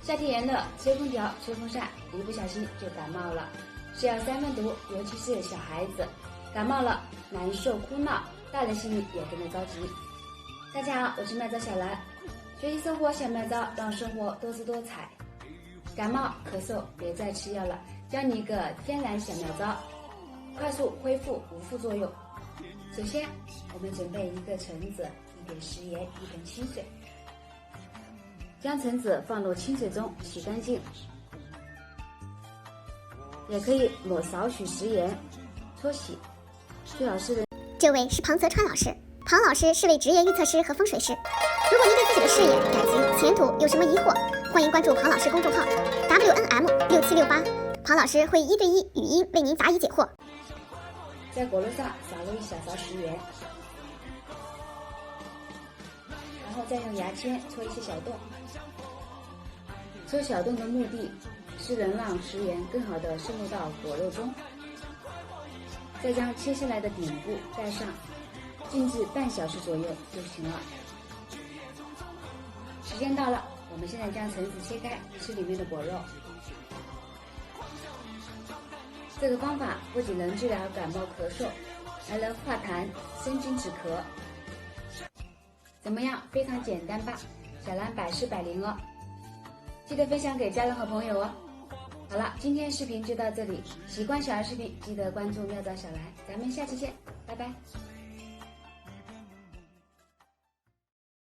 夏天炎热，吹空调、吹风扇，一不小心就感冒了，是要3分毒，尤其是小孩子，感冒了难受哭闹，大人心里也跟着着急。大家好，我是麦早小兰，学习生活小妙招，让生活多姿多彩。感冒咳嗽别再吃药了，教你一个天然小妙招，快速恢复无副作用。首先，我们准备一个橙子、一点食盐、一点清水，将橙子放入清水中洗干净，也可以抹少许食盐搓洗，最好是这位是庞泽川老师，庞老师是位职业预测师和风水师。如果您对自己的事业、感情、前途有什么疑惑，欢迎关注庞老师公众号 WNM6768，庞老师会1对1语音为您答疑解惑。在果肉上撒入1小勺食盐，然后再用牙签戳一些小洞。戳小洞的目的是能让食盐更好的渗入到果肉中。再将切下来的顶部盖上，静置半小时左右就行了。时间到了，我们现在将橙子切开，吃里面的果肉。这个方法不仅能治疗感冒咳嗽，还能化痰生津止咳。怎么样？非常简单吧？小兰百试百灵哦，记得分享给家人和朋友哦。好了，今天视频就到这里，喜欢小兰视频记得关注妙招小兰，咱们下期见，拜拜。